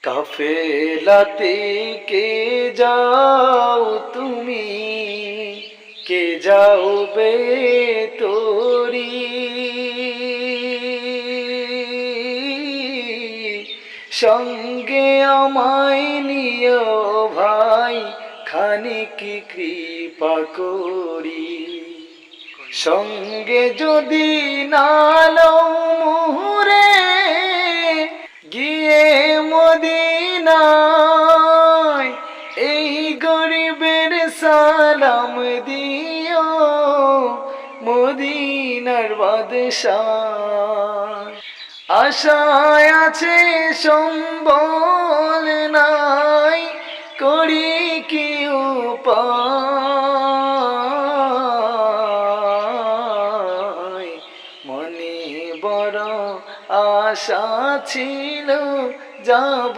কাফেলাতে কে যাও তুমি, কে যাও বে তোরি, সঙ্গে আমায় নিও ভাই, খানিক কৃপা করি। সঙ্গে যদি না লও মুহুরে, গিয়ে মদিনায় এই গরিবের সালাম দিও, মদিনার বাদশাহ। আশায় আছে সম্বল নাই, করি কি উপায়, মনে বড় আশা ছিল যাব